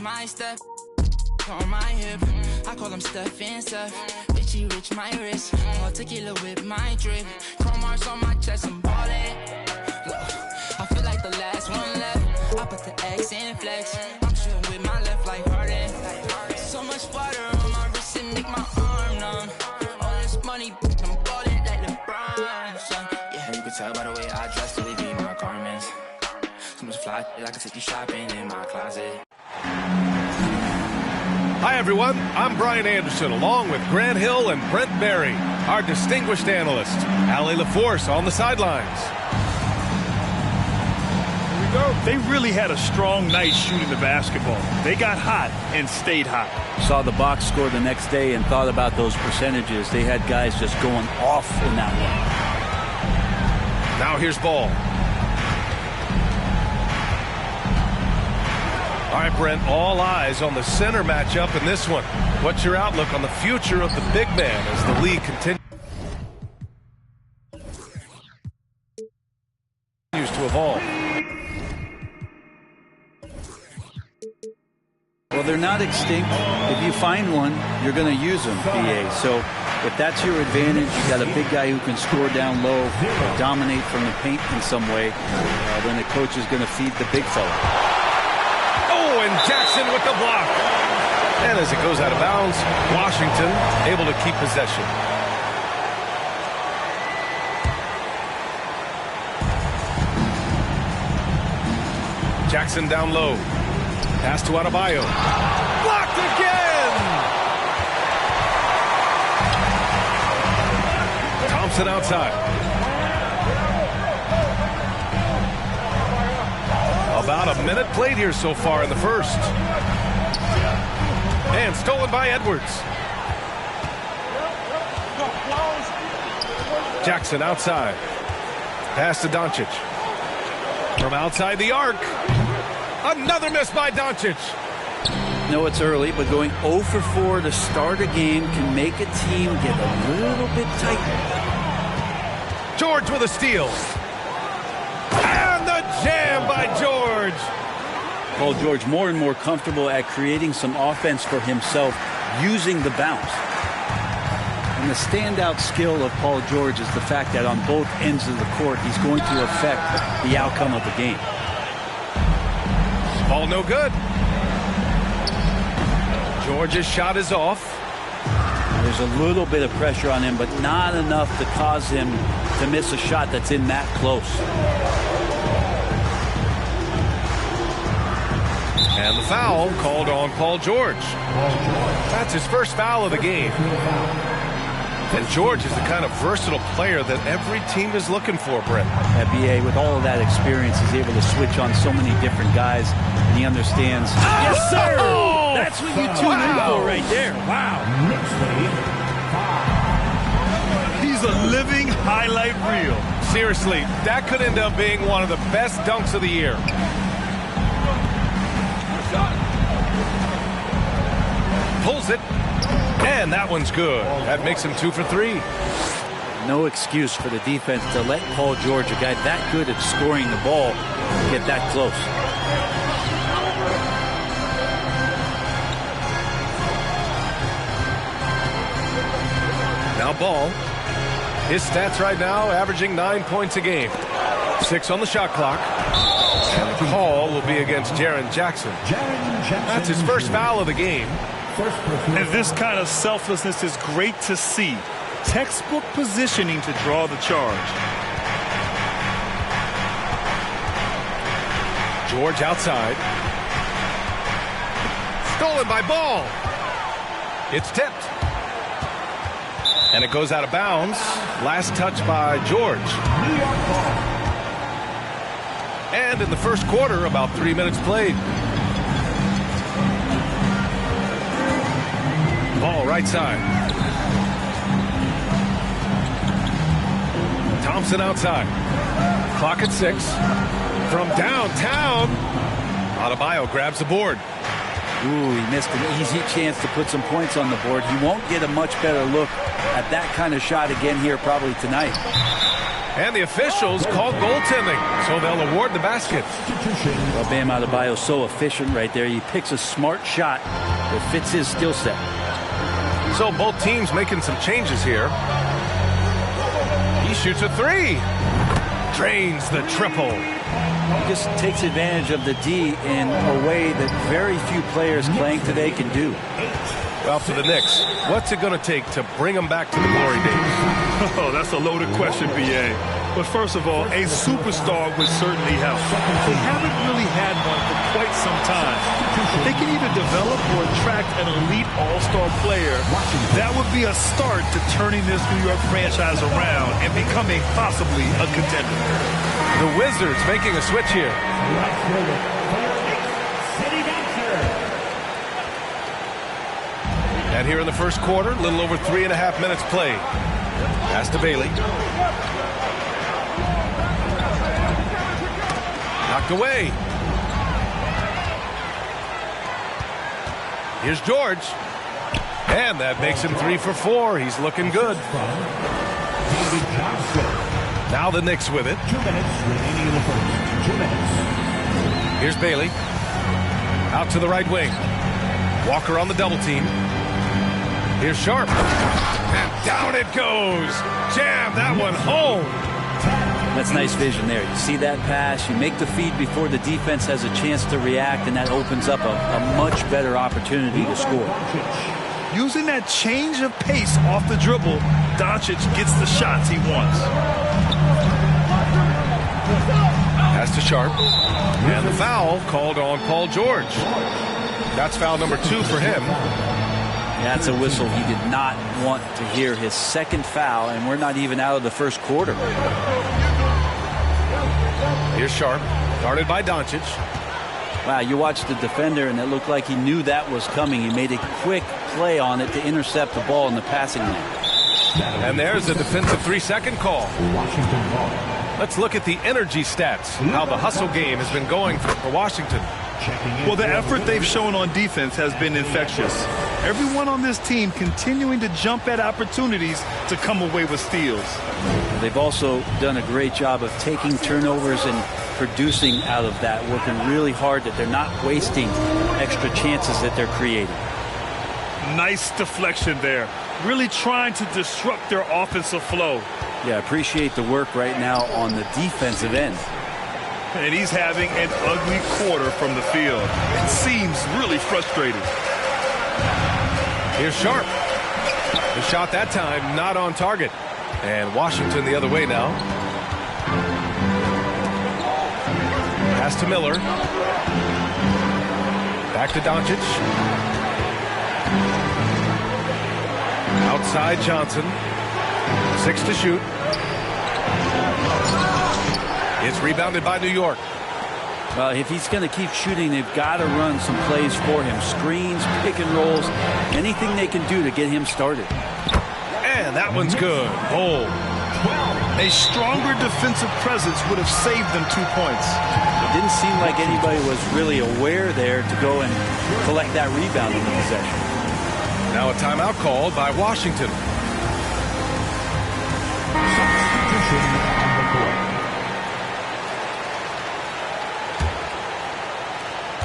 my step. On my hip, I call him Steph and Steph. Bitchy rich, my wrist. All tequila with my drip. Chrome marks on my chest, I'm ballin'. I feel like the last one left. I put the X in flex. I'm shooting with my left like Harden. So much butter on my wrist and make my arm numb. All this money, I'm ballin' like LeBron. Son. Yeah, you can tell by the way I dress to leave my garments. So much fly, I can take you shopping in my closet. Hi, everyone. I'm Brian Anderson, along with Grant Hill and Brent Barry, our distinguished analyst. Allie LaForce on the sidelines. Here we go. They really had a strong night shooting the basketball. They got hot and stayed hot. Saw the box score the next day and thought about those percentages. They had guys just going off in that one. Now here's Ball. All right, Brent, all eyes on the center matchup in this one. What's your outlook on the future of the big man as the league continues to evolve? Well, they're not extinct. If you find one, you're going to use them, BA. So if that's your advantage, you got a big guy who can score down low, dominate from the paint in some way, then the coach is going to feed the big fella. And Jackson with the block. And as it goes out of bounds, Washington able to keep possession. Jackson down low. Pass to Adebayo. Blocked again! Thompson outside. About a minute played here so far in the first. And stolen by Edwards. Jackson outside. Pass to Doncic. From outside the arc. Another miss by Doncic. No, it's early, but going 0 for 4 to start a game can make a team get a little bit tighter. George with a steal. And the jam by George. Paul George more and more comfortable at creating some offense for himself using the bounce. And the standout skill of Paul George is the fact that on both ends of the court, he's going to affect the outcome of the game. Ball no good. George's shot is off. There's a little bit of pressure on him, but not enough to cause him to miss a shot that's in that close. And the foul called on Paul George. That's his first foul of the game. And George is the kind of versatile player that every team is looking for, Brent. BA, with all of that experience, he's able to switch on so many different guys, and he understands. Yes, sir! Oh! That's what you tune in for right there. Wow. He's a living highlight reel. Seriously, that could end up being one of the best dunks of the year. Pulls it, and that one's good. That makes him 2 for 3. No excuse for the defense to let Paul George, a guy that good at scoring the ball, get that close. Now Ball. His stats right now averaging 9 points a game. 6 on the shot clock. And the call will be against Jaren Jackson. That's his first foul of the game. And this kind of selflessness is great to see. Textbook positioning to draw the charge. George outside. Stolen by Ball. It's tipped. And it goes out of bounds. Last touch by George. And in the first quarter, about 3 minutes played. Ball right side. Thompson outside. Clock at 6. From downtown, Adebayo grabs the board. Ooh, he missed an easy chance to put some points on the board. He won't get a much better look at that kind of shot again here probably tonight. And the officials call goaltending, so they'll award the basket. Well, Bam Adebayo's so efficient right there. He picks a smart shot that fits his skill set. So both teams making some changes here. He shoots a three. Drains the triple. He just takes advantage of the D in a way that very few players playing today can do. Well, for the Knicks, what's it going to take to bring them back to the glory days? Oh, that's a loaded question, B.A. But first of all, a superstar would certainly help. They haven't really had one for quite some time. If they can either develop or attract an elite all-star player, that would be a start to turning this New York franchise around and becoming possibly a contender. The Wizards making a switch here. And here in the first quarter, a little over 3.5 minutes played. Pass to Bailey. Knocked away. Here's George. And that makes him 3 for 4. He's looking good. Now the Knicks with it. 2 minutes remaining in the first. 2 minutes. Here's Bailey. Out to the right wing. Walker on the double team. Here's Sharp. And down it goes. Jam that one home. That's nice vision there. You see that pass, you make the feed before the defense has a chance to react, and that opens up a much better opportunity to score. Using that change of pace off the dribble, Doncic gets the shots he wants. Pass to Sharp. And the foul called on Paul George. That's foul number 2 for him. That's a whistle he did not want to hear. His second foul, and we're not even out of the first quarter. Here's Sharp, guarded by Doncic. Wow, you watched the defender, and it looked like he knew that was coming. He made a quick play on it to intercept the ball in the passing lane. And there's a defensive 3-second call. Washington ball. Let's look at the energy stats, how the hustle game has been going for Washington. Well, the effort they've shown on defense has been infectious. Everyone on this team continuing to jump at opportunities to come away with steals. They've also done a great job of taking turnovers and producing out of that, working really hard that they're not wasting extra chances that they're creating. Nice deflection there. Really trying to disrupt their offensive flow. Yeah, appreciate the work right now on the defensive end. And he's having an ugly quarter from the field. It seems really frustrating. Here's Sharp. The shot that time not on target. And Washington the other way now. Pass to Miller. Back to Doncic. Outside Johnson. 6 to shoot. It's rebounded by New York. Well, if he's going to keep shooting, they've got to run some plays for him. Screens, pick and rolls, anything they can do to get him started. And that one's good. Hold. A stronger defensive presence would have saved them 2 points. It didn't seem like anybody was really aware there to go and collect that rebound in the possession. Now a timeout called by Washington.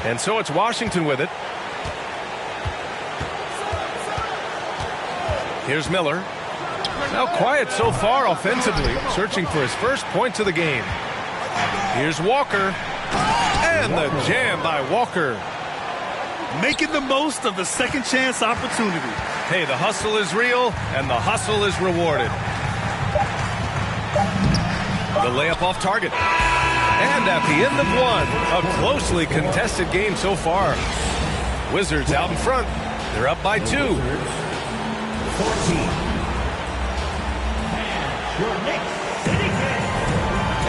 And so it's Washington with it. Here's Miller. Now quiet so far offensively, searching for his first points of the game. Here's Walker. And the jam by Walker. Making the most of the second chance opportunity. Hey, the hustle is real, and the hustle is rewarded. The layup off target. And at the end of one, a closely contested game so far. Wizards out in front. They're up by 2. 14.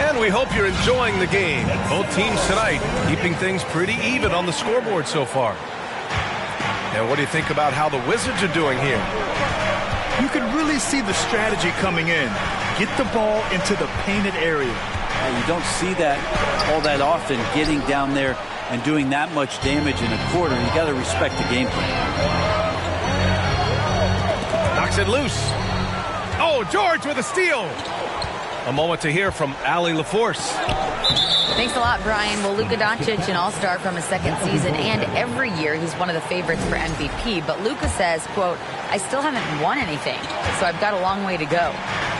And we hope you're enjoying the game. Both teams tonight keeping things pretty even on the scoreboard so far. And what do you think about how the Wizards are doing here? You can really see the strategy coming in. Get the ball into the painted area. You don't see that all that often, getting down there and doing that much damage in a quarter. You got to respect the game plan. Knocks it loose. Oh, George with a steal. A moment to hear from Allie LaForce. Thanks a lot, Brian. Well, Luka Doncic, an all-star from his second season, and every year he's one of the favorites for MVP. But Luka says, quote, I still haven't won anything, so I've got a long way to go.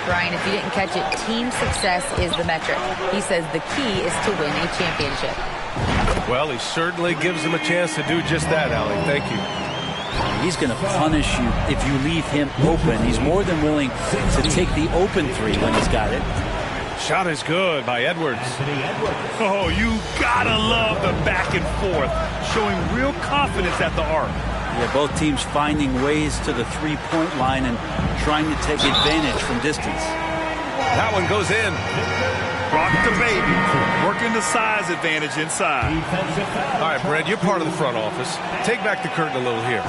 Brian, if you didn't catch it, team success is the metric. He says the key is to win a championship. Well, he certainly gives him a chance to do just that, Allie. Thank you. He's going to punish you if you leave him open. He's more than willing to take the open three when he's got it. Shot is good by Edwards. Oh, you gotta love the back and forth, showing real confidence at the arc. Yeah, both teams finding ways to the three-point line and trying to take advantage from distance. That one goes in. Rock the baby, working the size advantage inside. All right, Brad, you're part of the front office. Take back the curtain a little here.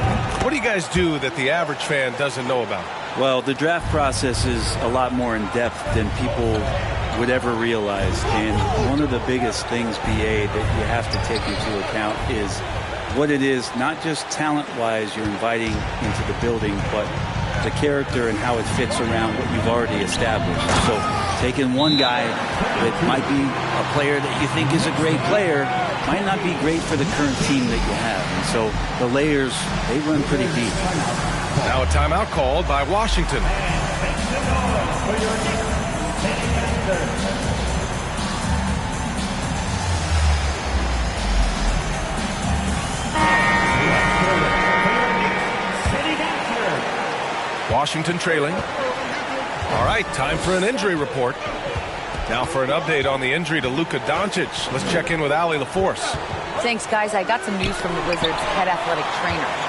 What do you guys do that the average fan doesn't know about? Well, the draft process is a lot more in depth than people would ever realize. And one of the biggest things, BA, that you have to take into account is what it is, not just talent-wise you're inviting into the building, but the character and how it fits around what you've already established. So taking one guy that might be a player that you think is a great player might not be great for the current team that you have. And so the layers, they run pretty deep. Now a timeout called by Washington. Washington trailing. All right, time for an injury report. Now for an update on the injury to Luka Doncic. Let's check in with Allie LaForce. Thanks, guys. I got some news from the Wizards' head athletic trainer.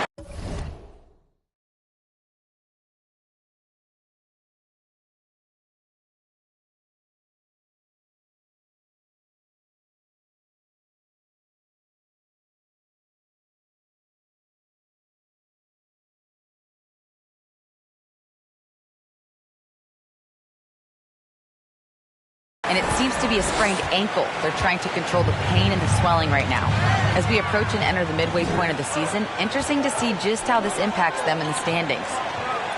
And it seems to be a sprained ankle. They're trying to control the pain and the swelling right now. As we approach and enter the midway point of the season, interesting to see just how this impacts them in the standings.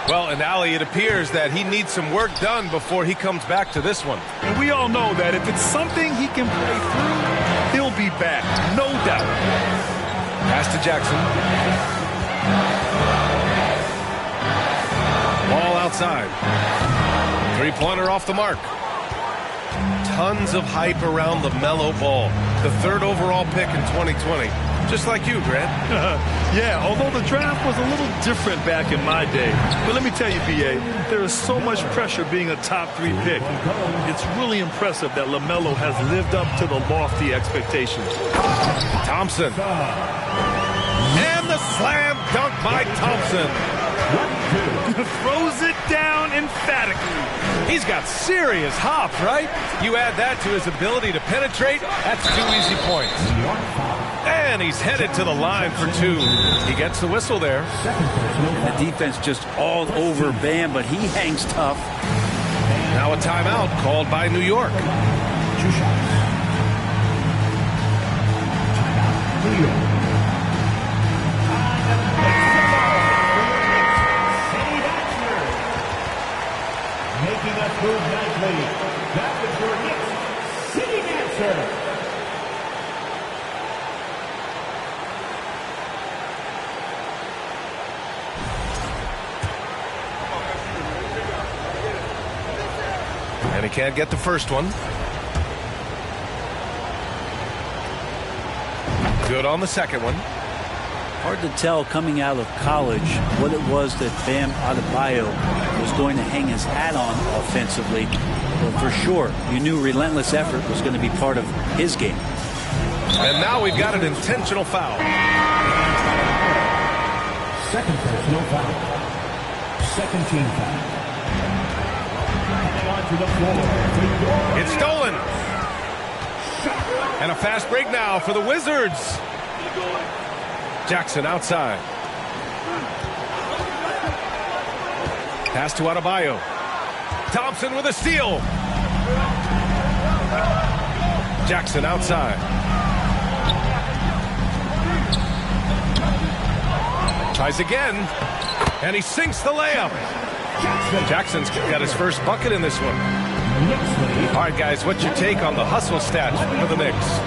Well, and Allie, it appears that he needs some work done before he comes back to this one. And we all know that if it's something he can play through, he'll be back, no doubt. Pass to Jackson. Ball outside. Three-pointer off the mark. Tons of hype around the LaMelo Ball, the third overall pick in 2020. Just like you, Grant. Yeah, although the draft was a little different back in my day. But let me tell you, B.A., there is so much pressure being a top 3 pick. It's really impressive that LaMelo has lived up to the lofty expectations. Thompson. And the slam dunk by Thompson. Throws it down emphatically. He's got serious hop, right? You add that to his ability to penetrate, that's 2 easy points. And he's headed to the line for 2. He gets the whistle there. The defense just all over Bam, but he hangs tough. Now a timeout called by New York. 2 shots. New York. Making us move nicely. That was your Knicks City Dancer. And he can't get the first one. Good on the second one. Hard to tell coming out of college what it was that Bam Adebayo was going to hang his hat on offensively. But for sure, you knew relentless effort was going to be part of his game. And now we've got an intentional foul. Second personal foul. Second team foul. Coming onto the floor. It's stolen. And a fast break now for the Wizards. Jackson outside. Pass to Adebayo. Thompson with a steal. Jackson outside. Tries again. And he sinks the layup. Jackson's got his first bucket in this one. All right, guys, what's your take on the hustle stats for the Knicks?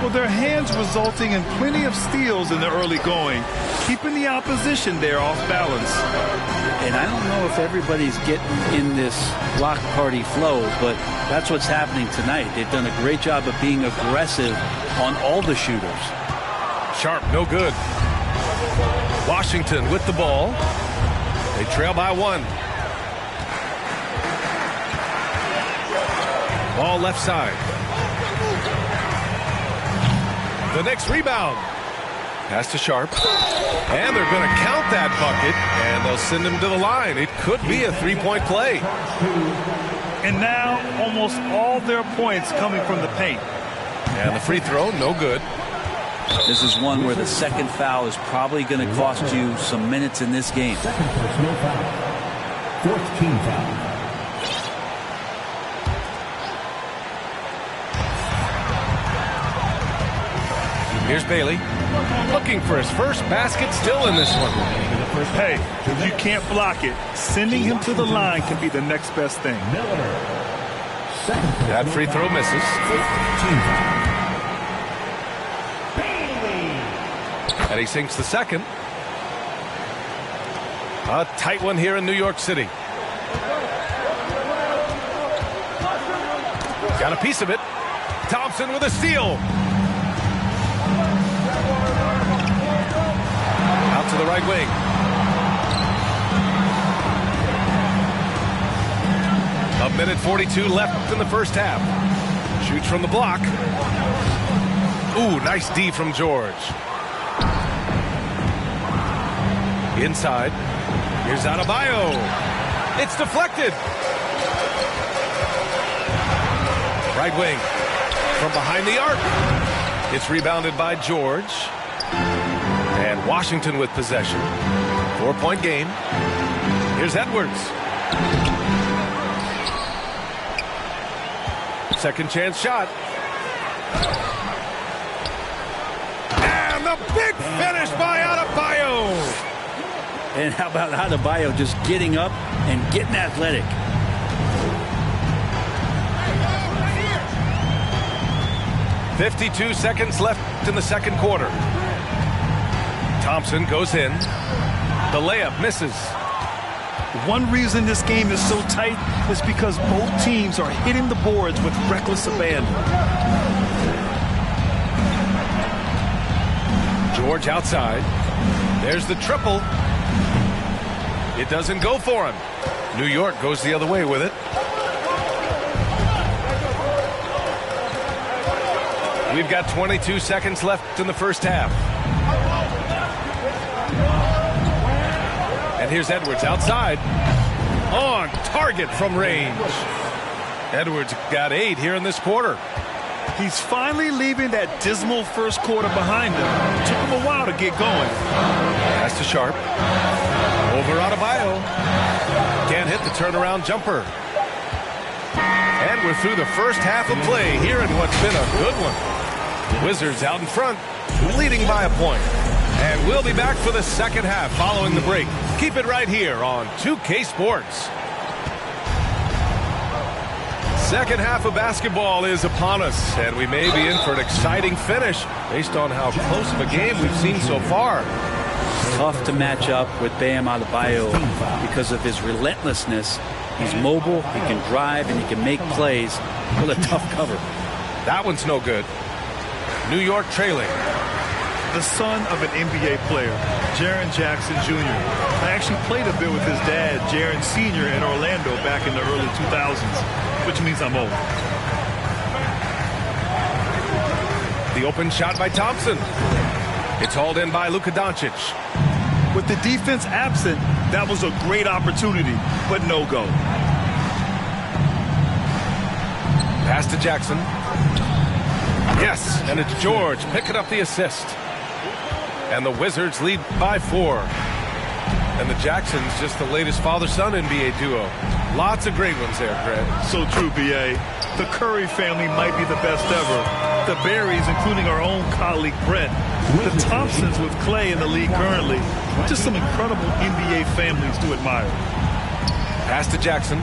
Well, their hands resulting in plenty of steals in the early going, keeping the opposition there off balance. And I don't know if everybody's getting in this block party flow, but that's what's happening tonight. They've done a great job of being aggressive on all the shooters. Sharp, no good. Washington with the ball. They trail by 1. Ball left side. The Knicks rebound. Pass to Sharp. And they're going to count that bucket, and they'll send him to the line. It could be a three-point play. And now almost all their points coming from the paint. And the free throw, no good. This is one where the second foul is probably going to cost you some minutes in this game. Second personal foul. 4th team foul. Here's Bailey, looking for his first basket, still in this one. Hey, if you can't block it, sending him to the line can be the next best thing. That free throw misses. And he sinks the second. A tight one here in New York City. Got a piece of it. Thompson with a steal. Out to the right wing. A minute 42 left in the first half. Shoots from the block. Ooh, nice D from George. Inside. Here's Adebayo. It's deflected. Right wing. From behind the arc. It's rebounded by George. And Washington with possession. 4-point game. Here's Edwards. Second chance shot. And the big finish by Adebayo. And how about Adebayo just getting up and getting athletic? .52 seconds left in the second quarter. Thompson goes in. The layup misses. One reason this game is so tight is because both teams are hitting the boards with reckless abandon. George outside. There's the triple. It doesn't go for him. New York goes the other way with it. We've got 22 seconds left in the first half. And here's Edwards outside. On target from range. Edwards got 8 here in this quarter. He's finally leaving that dismal first quarter behind him. It took him a while to get going. Pass to Sharp. Over Adebayo. Can't hit the turnaround jumper. And we're through the first half of play here in what's been a good one. Wizards out in front, leading by a point. And we'll be back for the second half following the break. Keep it right here on 2K Sports. Second half of basketball is upon us, and we may be in for an exciting finish based on how close of a game we've seen so far. Tough to match up with Bam Adebayo because of his relentlessness. He's mobile, he can drive, and he can make plays with a tough cover. That one's no good. New York trailing. The son of an NBA player, Jaren Jackson Jr. I actually played a bit with his dad, Jaren Sr. in Orlando back in the early 2000s, which means I'm old. The open shot by Thompson. It's hauled in by Luka Doncic. With the defense absent, that was a great opportunity, but no go. Pass to Jackson. Yes, and it's George picking up the assist. And the Wizards lead by 4. And the Jacksons just the latest father-son NBA duo. Lots of great ones there, Greg. So true, B.A. The Curry family might be the best ever. The Berries, including our own colleague Brett. The Thompsons with Clay in the league currently. Just some incredible NBA families to admire. Pass to Jackson.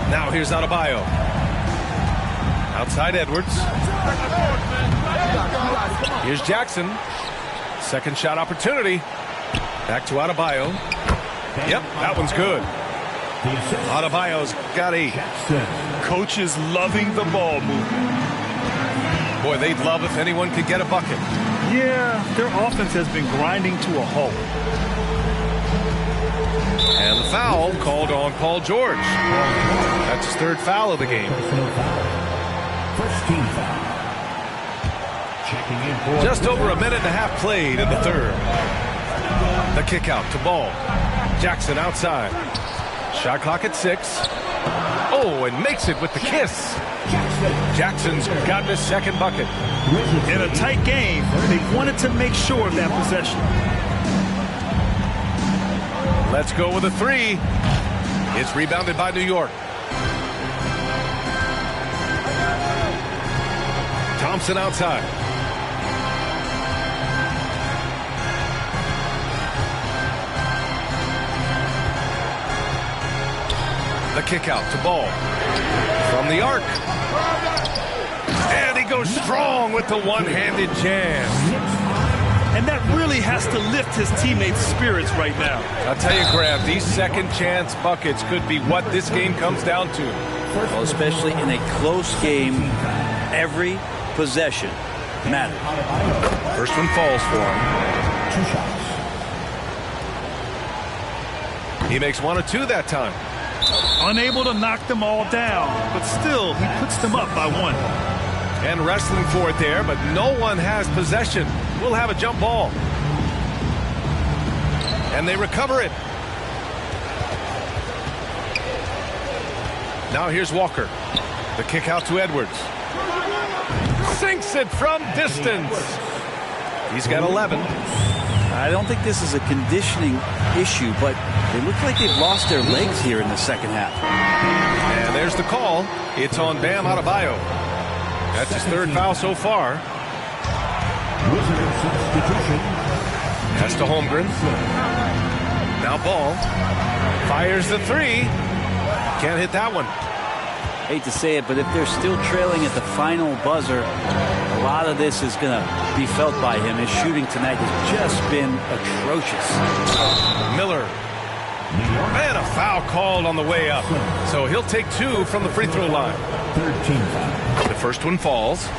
Now here's Adebayo. Outside Edwards. Here's Jackson. Second shot opportunity. Back to Adebayo. Yep, that one's good. Adebayo's got 8. Coach is loving the ball movement. Boy, they'd love if anyone could get a bucket. Yeah, their offense has been grinding to a halt. And the foul called on Paul George. That's his 3rd foul of the game. First team foul. Checking in for Just over a minute and a half played in the 3rd. The kick out to Ball. Jackson outside. Shot clock at 6. Oh, and makes it with the kiss. Jackson's got his 2nd bucket. In a tight game, they wanted to make sure of that possession. Let's go with a 3. It's rebounded by New York. Thompson outside. The kick out to Ball. From the arc. And he goes strong with the one-handed jam. And that really has to lift his teammates' spirits right now. I'll tell you, Graham, these second chance buckets could be what this game comes down to. Well, especially in a close game, every possession matters. First one falls for him. 2 shots. He makes 1 or 2 that time. Unable to knock them all down, but still, he puts them up by 1. And wrestling for it there, but no one has possession. We'll have a jump ball. And they recover it. Now here's Walker. The kick out to Edwards. Sinks it from distance. He's got 11. I don't think this is a conditioning issue, but they look like they've lost their legs here in the second half. And there's the call. It's on Bam Adebayo. That's his 3rd foul so far. Wizards substitution. Pass to Holmgren. Now Ball. Fires the 3. Can't hit that one. Hate to say it, but if they're still trailing at the final buzzer, a lot of this is going to be felt by him. His shooting tonight has just been atrocious. Miller. Man, a foul called on the way up. So he'll take 2 from the free throw line. 13 foul. The first one falls.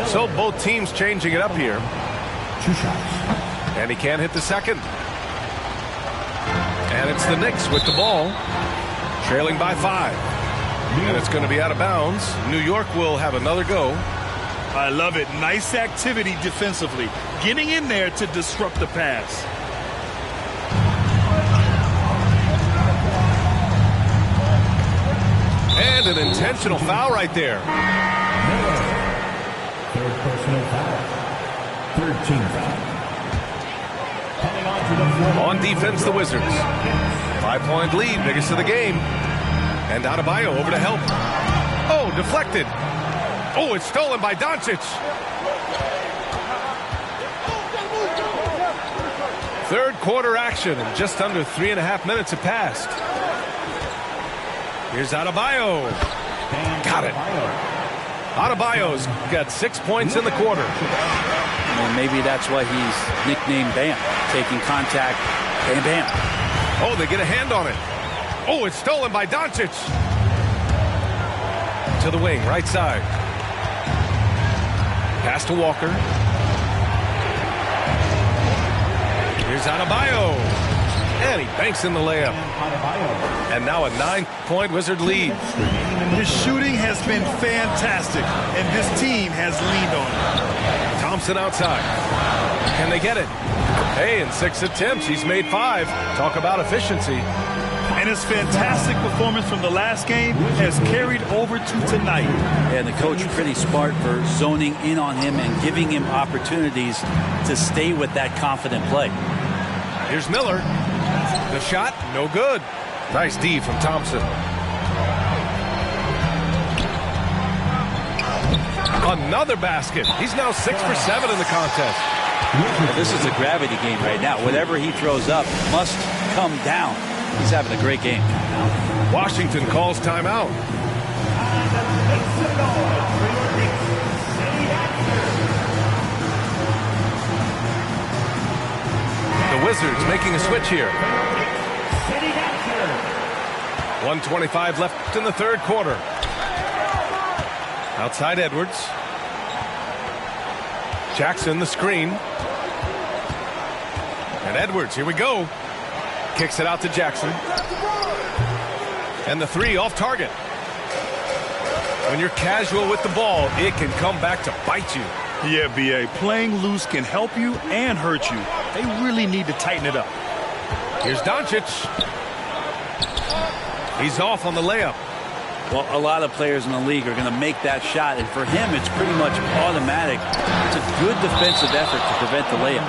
So both teams changing it up here. 2 shots. And he can't hit the second. And it's the Knicks with the ball. Trailing by 5. And it's going to be out of bounds. New York will have another go. I love it. Nice activity defensively. Getting in there to disrupt the pass. And an intentional foul right there. Miller. 3rd personal foul. 13 foul. Coming on to the floor. On defense, the Wizards. 5-point lead, biggest of the game. And Adebayo over to help. Oh, deflected. Oh, it's stolen by Doncic. 3rd quarter action, and just under 3.5 minutes have passed. Here's Adebayo. Got it. Adebayo's got 6 points in the quarter. Well, maybe that's why he's nicknamed Bam. Taking contact, bam, bam. Oh, they get a hand on it. Oh, it's stolen by Doncic. To the wing, right side. Pass to Walker. Here's Adebayo. And he banks in the layup. And now a 9-point Wizard lead. His shooting has been fantastic, and this team has leaned on it. Thompson outside. Can they get it? Hey, in 6 attempts, he's made 5. Talk about efficiency. And his fantastic performance from the last game has carried over to tonight. And the coach pretty smart for zoning in on him and giving him opportunities to stay with that confident play. Here's Miller. The shot, no good. Nice D from Thompson. Another basket. He's now 6 for 7 in the contest. Well, this is a gravity game right now. Whatever he throws up must come down. He's having a great game. Washington calls timeout. The Wizards making a switch here. 1:25 left in the third quarter. Outside Edwards. Jackson the screen. And Edwards, here we go. Kicks it out to Jackson. And the three off target. When you're casual with the ball, it can come back to bite you. Yeah, B.A. Playing loose can help you and hurt you. They really need to tighten it up. Here's Doncic. He's off on the layup. Well, a lot of players in the league are going to make that shot, and for him, it's pretty much automatic. It's a good defensive effort to prevent the layup.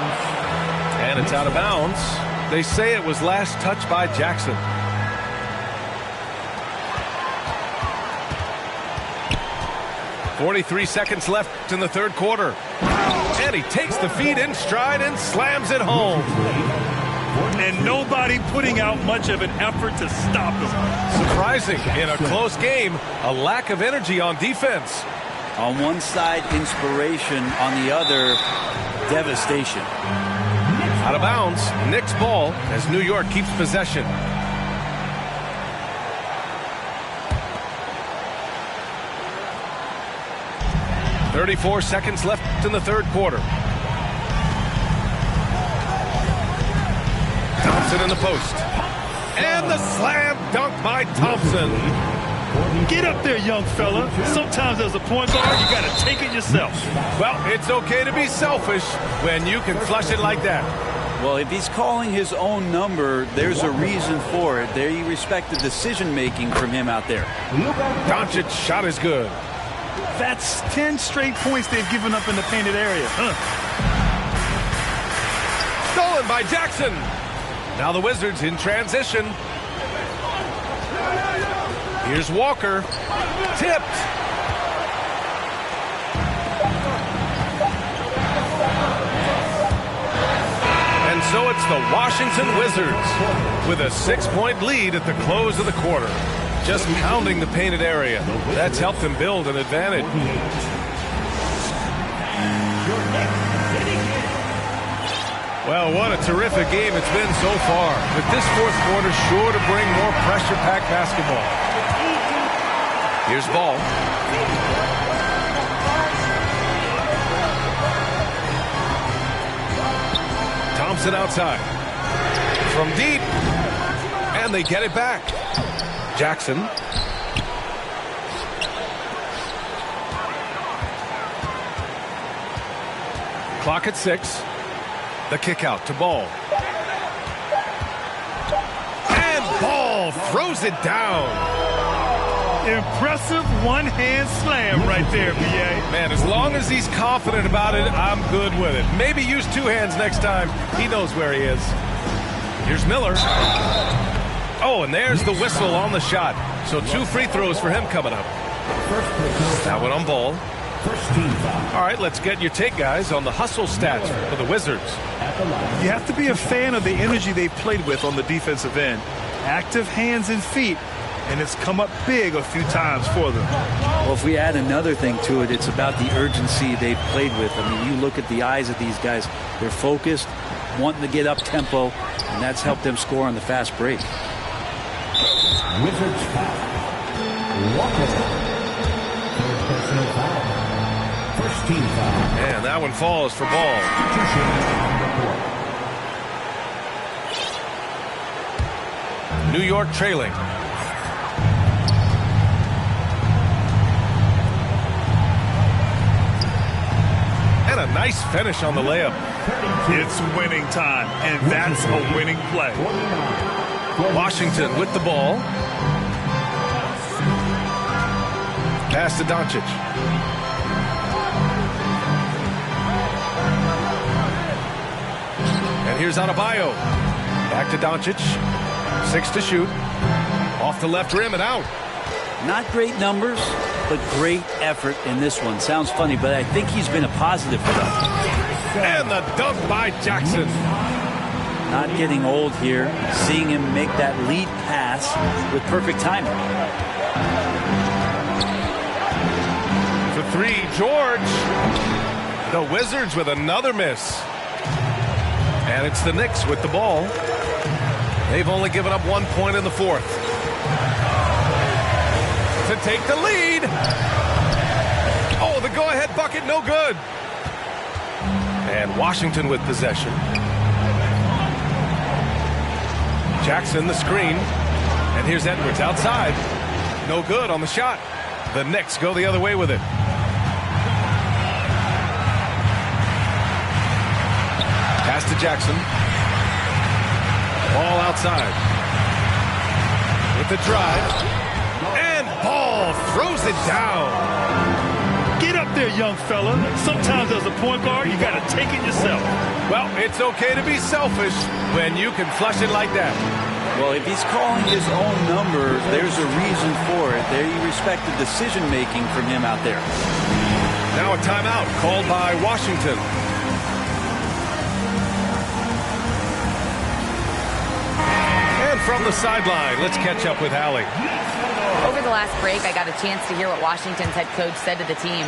And it's out of bounds. They say it was last touched by Jackson. .43 seconds left in the third quarter. And he takes the feed in stride and slams it home. And nobody putting out much of an effort to stop him. Surprising in a close game, a lack of energy on defense. On one side, inspiration. On the other, devastation. Out of bounds, Knicks ball as New York keeps possession. .34 seconds left in the third quarter. Thompson in the post. And the slam dunk by Thompson. Get up there, young fella. Sometimes as a point guard, you got to take it yourself. Well, it's okay to be selfish when you can flush it like that. Well, if he's calling his own number, there's a reason for it. They respect the decision-making from him out there. Doncic's shot is good. That's 10 straight points they've given up in the painted area. Stolen by Jackson. Now the Wizards in transition. Here's Walker. Tipped. And so it's the Washington Wizards with a 6-point lead at the close of the quarter. Just pounding the painted area. That's helped them build an advantage. Well, what a terrific game it's been so far. With this fourth quarter sure to bring more pressure-packed basketball. Here's Ball. Thompson outside. From deep. And they get it back. Jackson. Clock at 6. The kick out to Ball. And Ball throws it down. Impressive one-hand slam right there, B.A. Man, as long as he's confident about it, I'm good with it. Maybe use two hands next time. He knows where he is. Here's Miller. Oh, and there's the whistle on the shot. So 2 free throws for him coming up. That one on Ball. All right, let's get your take, guys, on the hustle stats for the Wizards. You have to be a fan of the energy they've played with on the defensive end. Active hands and feet, and it's come up big a few times for them. Well, if we add another thing to it, it's about the urgency they've played with. I mean, you look at the eyes of these guys. They're focused, wanting to get up tempo, and that's helped them score on the fast break. Wizards foul. Walker. Third personal foul. First team foul. And that one falls for Ball. New York trailing. And a nice finish on the layup. It's winning time, and that's a winning play. Washington with the ball. Pass to Doncic. And here's Adebayo. Back to Doncic. 6 to shoot. Off the left rim and out. Not great numbers, but great effort in this one. Sounds funny, but I think he's been a positive for them. And the dunk by Jackson. not getting old here. Seeing him make that lead pass with perfect timing. For three, George. The Wizards with another miss. And it's the Knicks with the ball. They've only given up 1 point in the fourth. To take the lead. Oh, the go-ahead bucket, no good. And Washington with possession. Jackson the screen. And here's Edwards outside. No good on the shot. The Knicks go the other way with it. Pass to Jackson. Ball outside. With the drive. And Ball throws it down. Get up there, young fella. Sometimes as a point guard, you got to take it yourself. Well, it's okay to be selfish when you can flush it like that. Well, if he's calling his own number, there's a reason for it. There you respect the decision-making from him out there. Now a timeout called by Washington. And from the sideline, let's catch up with Allie. Over the last break, I got a chance to hear what Washington's head coach said to the team.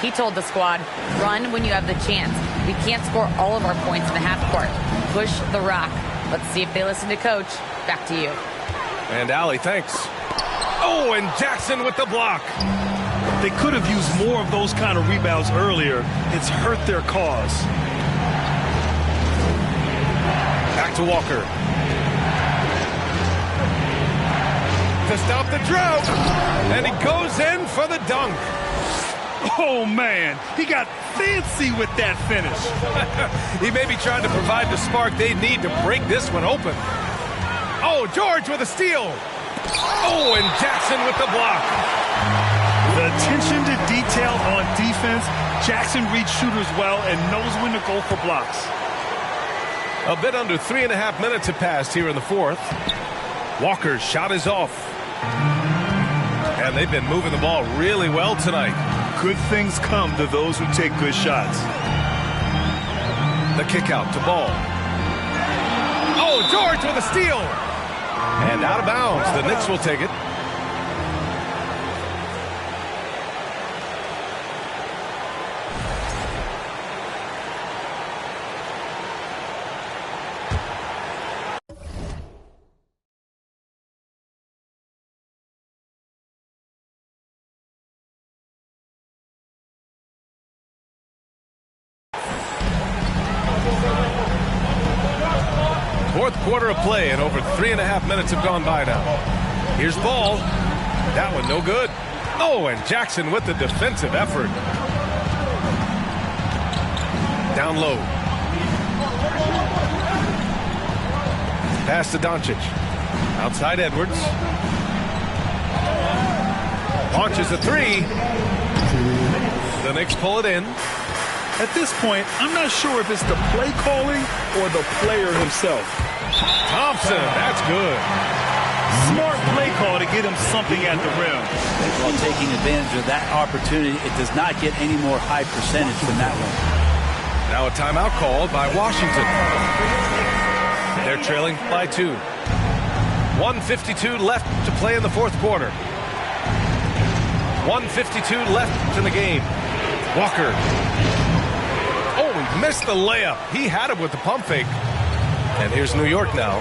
He told the squad, run when you have the chance. We can't score all of our points in the half court. Push the rock. Let's see if they listen to coach. Back to you. And Allie, thanks. Oh, and Jackson with the block. They could have used more of those kind of rebounds earlier. It's hurt their cause. Back to Walker. To stop the drought. And he goes in for the dunk. Oh, man. He got fancy with that finish. He may be trying to provide the spark they need to break this one open. Oh, George with a steal. Oh, and Jackson with the block. The attention to detail on defense. Jackson reads shooters well and knows when to go for blocks. A bit under 3.5 minutes have passed here in the fourth. Walker's shot is off. And they've been moving the ball really well tonight. Good things come to those who take good shots. The kick out to Ball. Oh, George with a steal. And out of bounds. The Knicks will take it. Fourth quarter of play, and over 3.5 minutes have gone by now. Here's Ball. That one no good. Oh, and Jackson with the defensive effort. Down low. Pass to Doncic. Outside Edwards. Launches a three. The Knicks pull it in. At this point, I'm not sure if it's the play calling or the player himself. Thompson, that's good. Smart play call to get him something at the rim. While taking advantage of that opportunity, it does not get any more high percentage than that one. Now a timeout called by Washington. They're trailing by 2. 1:52 left to play in the fourth quarter. 1:52 left in the game. Walker. Oh, he missed the layup. He had it with the pump fake. And here's New York now.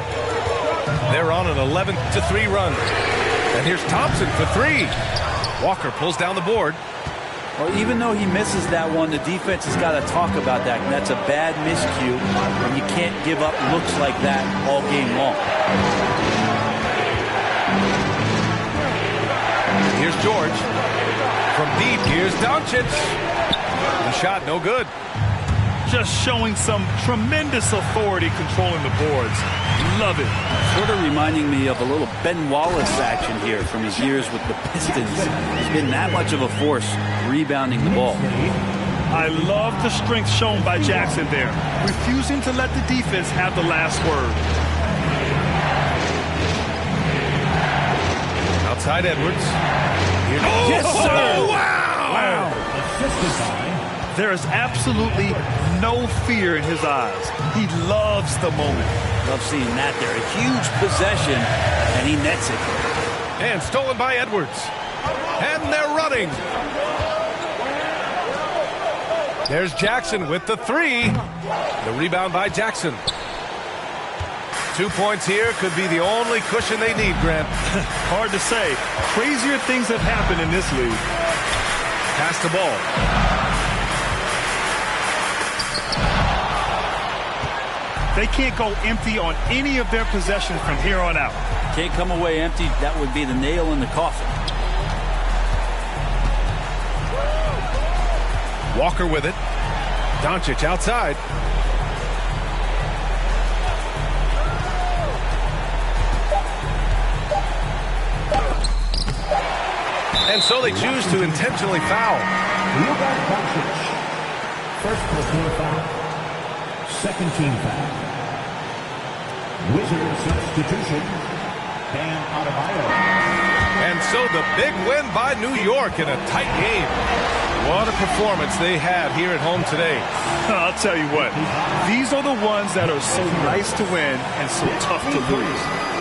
They're on an 11-3 run. And here's Thompson for 3. Walker pulls down the board. Well, even though he misses that one, the defense has got to talk about that. And that's a bad miscue, and you can't give up looks like that all game long. Here's George. From deep, here's Doncic. The shot, no good. Just showing some tremendous authority controlling the boards. Love it. Sort of reminding me of a little Ben Wallace action here from his years with the Pistons. He's been that much of a force rebounding the ball. I love the strength shown by Jackson there, refusing to let the defense have the last word. Outside Edwards. Yes, sir. Oh, wow! Assisted by There is absolutely no fear in his eyes. He loves the moment. Love seeing that there. A huge possession, and he nets it. And stolen by Edwards. And they're running. There's Jackson with the three. The rebound by Jackson. 2 points here could be the only cushion they need, Grant. Hard to say. Crazier things have happened in this league. Pass the ball. They can't go empty on any of their possessions from here on out. Can't come away empty. That would be the nail in the coffin. Walker with it. Doncic outside. And so they choose to intentionally foul. First personal foul. Second team foul. Wizards substitution. Bam Adebayo. And so the big win by New York in a tight game. What a performance they had here at home today. I'll tell you what, these are the ones that are so nice to win and so tough to lose.